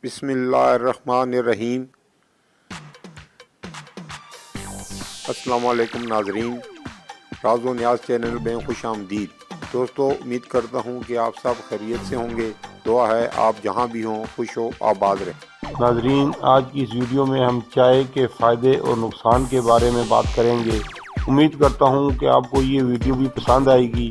بسم اللہ الرحمن الرحیم۔ السلام علیکم ناظرین، راز و نیاز چینل میں خوش آمدید۔ دوستو، امید کرتا ہوں کہ آپ سب خیریت سے ہوں گے۔ دعا ہے آپ جہاں بھی ہوں خوش و آباد رہیں۔ ناظرین، آج کی اس ویڈیو میں ہم چائے کے فائدے اور نقصان کے بارے میں بات کریں گے۔ امید کرتا ہوں کہ آپ کو یہ ویڈیو بھی پسند آئے گی۔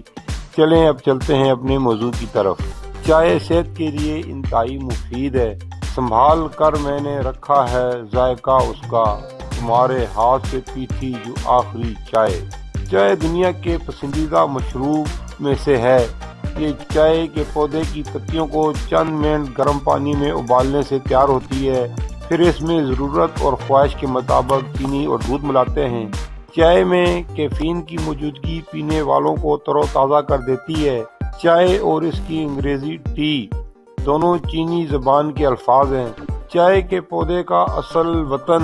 چلیں اب چلتے ہیں اپنے موضوع کی طرف۔ چائے صحت کے لیے انتہائی مفید ہے، سنبھال کر میں نے رکھا ہے ذائقہ اس کا، تمہارے ہاتھ سے پی تھی جو آخری چائے۔ چائے دنیا کے پسندیدہ مشروب میں سے ہے۔ یہ چائے کے پودے کی پتیوں کو چند منٹ گرم پانی میں ابالنے سے تیار ہوتی ہے، پھر اس میں ضرورت اور خواہش کے مطابق چینی اور دودھ ملاتے ہیں۔ چائے میں کیفین کی موجودگی پینے والوں کو تر و تازہ کر دیتی ہے۔ چائے اور اس کی انگریزی ٹی دونوں چینی زبان کے الفاظ ہیں۔ چائے کے پودے کا اصل وطن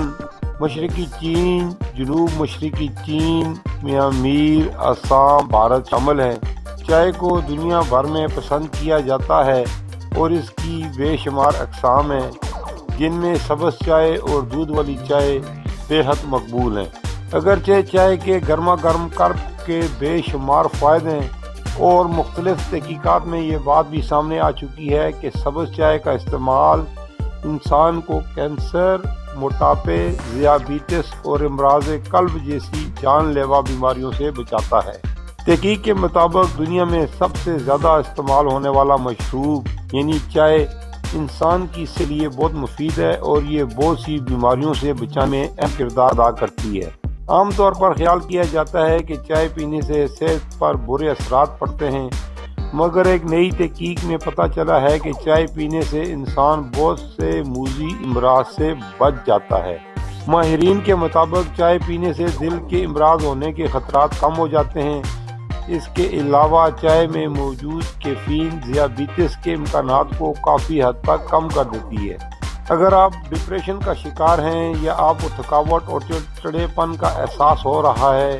مشرقی چین، جنوب مشرقی چین، میانمار، آسام، بھارت شامل ہیں۔ چائے کو دنیا بھر میں پسند کیا جاتا ہے اور اس کی بے شمار اقسام ہیں، جن میں سبز چائے اور دودھ والی چائے بے حد مقبول ہیں۔ اگرچہ چائے کے گرما گرم کرب کے بے شمار فوائد ہیں اور مختلف تحقیقات میں یہ بات بھی سامنے آ چکی ہے کہ سبز چائے کا استعمال انسان کو کینسر، موٹاپے، ذیابیطس اور امراض قلب جیسی جان لیوا بیماریوں سے بچاتا ہے۔ تحقیق کے مطابق دنیا میں سب سے زیادہ استعمال ہونے والا مشروب یعنی چائے انسان کی صحت کے لیے بہت مفید ہے اور یہ بہت سی بیماریوں سے بچانے میں اہم کردار ادا کرتی ہے۔ عام طور پر خیال کیا جاتا ہے کہ چائے پینے سے صحت پر برے اثرات پڑتے ہیں، مگر ایک نئی تحقیق میں پتہ چلا ہے کہ چائے پینے سے انسان بہت سے موذی امراض سے بچ جاتا ہے۔ ماہرین کے مطابق چائے پینے سے دل کے امراض ہونے کے خطرات کم ہو جاتے ہیں۔ اس کے علاوہ چائے میں موجود کیفین ذیابیطس کے امکانات کو کافی حد تک کم کر دیتی ہے۔ اگر آپ ڈپریشن کا شکار ہیں یا آپ کو تھکاوٹ اور چڑچڑے پن کا احساس ہو رہا ہے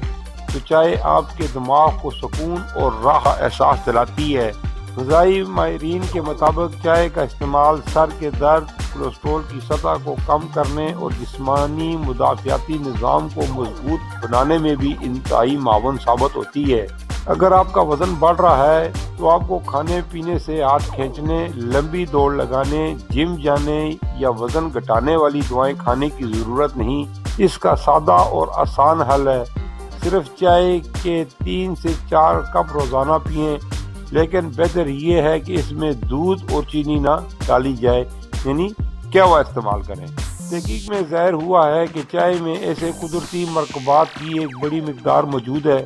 تو چائے آپ کے دماغ کو سکون اور راحت کا احساس دلاتی ہے۔ غذائی ماہرین کے مطابق چائے کا استعمال سر کے درد، کولیسٹرول کی سطح کو کم کرنے اور جسمانی مدافعتی نظام کو مضبوط بنانے میں بھی انتہائی معاون ثابت ہوتی ہے۔ اگر آپ کا وزن بڑھ رہا ہے تو آپ کو کھانے پینے سے ہاتھ کھینچنے، لمبی دوڑ لگانے، جم جانے یا وزن گھٹانے والی دوائیں کھانے کی ضرورت نہیں۔ اس کا سادہ اور آسان حل ہے، صرف چائے کے 3 سے 4 کپ روزانہ پئیں، لیکن بہتر یہ ہے کہ اس میں دودھ اور چینی نہ ڈالی جائے، یعنی قہوہ استعمال کریں۔ تحقیق میں ظاہر ہوا ہے کہ چائے میں ایسے قدرتی مرکبات کی ایک بڑی مقدار موجود ہے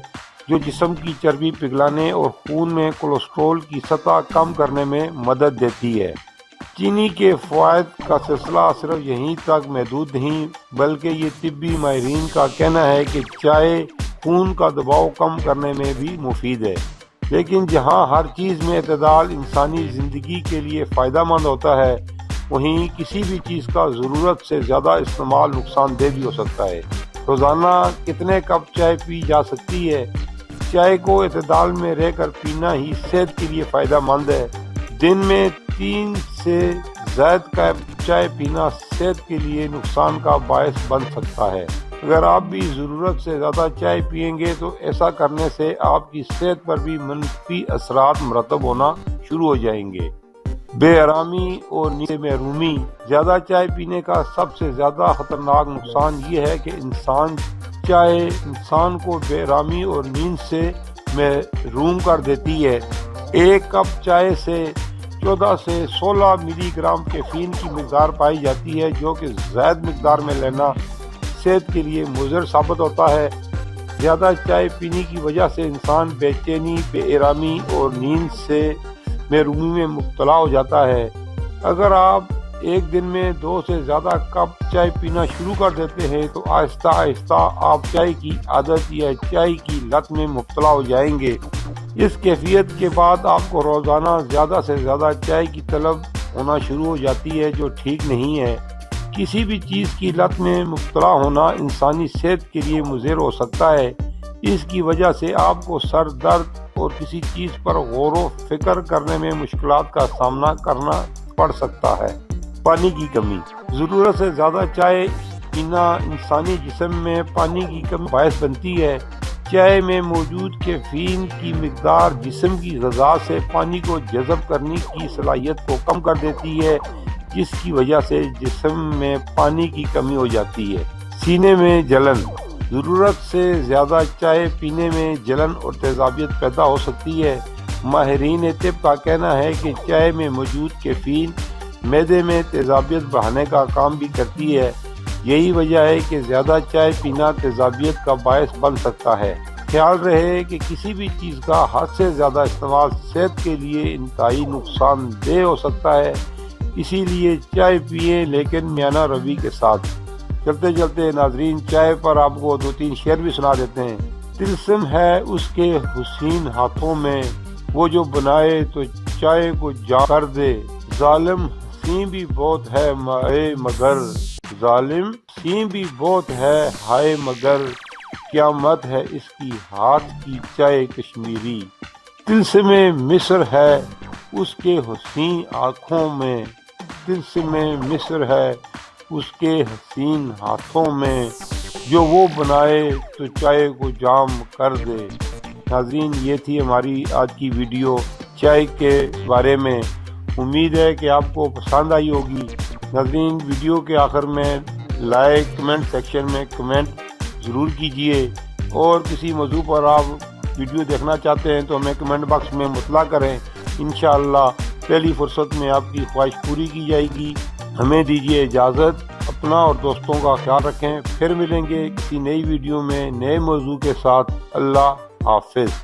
جو جسم کی چربی پگھلانے اور خون میں کولیسٹرول کی سطح کم کرنے میں مدد دیتی ہے۔ چینی کے فوائد کا سلسلہ صرف یہیں تک محدود نہیں، بلکہ یہ طبی ماہرین کا کہنا ہے کہ چائے خون کا دباؤ کم کرنے میں بھی مفید ہے۔ لیکن جہاں ہر چیز میں اعتدال انسانی زندگی کے لیے فائدہ مند ہوتا ہے، وہیں کسی بھی چیز کا ضرورت سے زیادہ استعمال نقصان دہ بھی ہو سکتا ہے۔ روزانہ کتنے کپ چائے پی جا سکتی ہے؟ چائے کو اعتدال میں رہ کر پینا ہی صحت کے لیے فائدہ مند ہے۔ دن میں 3 سے زائد کپ چائے پینا صحت کے لیے نقصان کا باعث بن سکتا ہے۔ اگر آپ بھی ضرورت سے زیادہ چائے پیئیں گے تو ایسا کرنے سے آپ کی صحت پر بھی منفی اثرات مرتب ہونا شروع ہو جائیں گے۔ بے آرامی اور نیند سے محرومی۔ زیادہ چائے پینے کا سب سے زیادہ خطرناک نقصان یہ ہے کہ چائے انسان کو بے آرامی اور نیند سے محروم کر دیتی ہے۔ 1 کپ چائے سے 14 سے 16 ملی گرام کیفین کی مقدار پائی جاتی ہے، جو کہ زائد مقدار میں لینا صحت کے لیے مضر ثابت ہوتا ہے۔ زیادہ چائے پینے کی وجہ سے انسان بے چینی، بے آرامی اور نیند سے محرومی میں مبتلا ہو جاتا ہے۔ اگر آپ ایک دن میں 2 سے زیادہ کپ چائے پینا شروع کر دیتے ہیں تو آہستہ آہستہ آپ چائے کی عادت یا چائے کی لت میں مبتلا ہو جائیں گے۔ اس کیفیت کے بعد آپ کو روزانہ زیادہ سے زیادہ چائے کی طلب ہونا شروع ہو جاتی ہے، جو ٹھیک نہیں ہے۔ کسی بھی چیز کی لت میں مبتلا ہونا انسانی صحت کے لیے مضر ہو سکتا ہے۔ اس کی وجہ سے آپ کو سر درد اور کسی چیز پر غور و فکر کرنے میں مشکلات کا سامنا کرنا پڑ سکتا ہے۔ پانی کی کمی۔ ضرورت سے زیادہ چائے پینا انسانی جسم میں پانی کی کمی باعث بنتی ہے۔ چائے میں موجود کیفین کی مقدار جسم کی غذا سے پانی کو جذب کرنے کی صلاحیت کو کم کر دیتی ہے، جس کی وجہ سے جسم میں پانی کی کمی ہو جاتی ہے۔ سینے میں جلن۔ ضرورت سے زیادہ چائے پینے میں جلن اور تیزابیت پیدا ہو سکتی ہے۔ ماہرین طب کا کہنا ہے کہ چائے میں موجود کیفین معدے میں تیزابیت بڑھانے کا کام بھی کرتی ہے۔ یہی وجہ ہے کہ زیادہ چائے پینا تیزابیت کا باعث بن سکتا ہے۔ خیال رہے کہ کسی بھی چیز کا حد سے زیادہ استعمال صحت کے لیے انتہائی نقصان دہ ہو سکتا ہے، اسی لیے چائے پئیں لیکن میانہ روی کے ساتھ۔ چلتے چلتے ناظرین چائے پر آپ کو 2-3 شعر بھی سنا دیتے ہیں۔ طلسم ہے اس کے حسین ہاتھوں میں، وہ جو بنائے تو چائے کو جام کر دے۔ ظالم حسین بھی بہت ہے مگر، ظالم حسین بھی بہت ہے ہائے مگر، قیامت ہے اس کی ہاتھ کی چائے کشمیری۔ طلسم مصر ہے اس کے حسین آنکھوں میں، طلسم مصر ہے اس کے حسین ہاتھوں میں، جو وہ بنائے تو چائے کو جام کر دے۔ ناظرین یہ تھی ہماری آج کی ویڈیو چائے کے بارے میں۔ امید ہے کہ آپ کو پسند آئی ہوگی۔ ناظرین ویڈیو کے آخر میں لائک کمنٹ سیکشن میں کمنٹ ضرور کیجئے، اور کسی موضوع پر آپ ویڈیو دیکھنا چاہتے ہیں تو ہمیں کمنٹ باکس میں مطلع کریں۔ انشاءاللہ پہلی فرصت میں آپ کی خواہش پوری کی جائے گی۔ ہمیں دیجیے اجازت، اپنا اور دوستوں کا خیال رکھیں۔ پھر ملیں گے کسی نئی ویڈیو میں نئے موضوع کے ساتھ۔ اللہ حافظ۔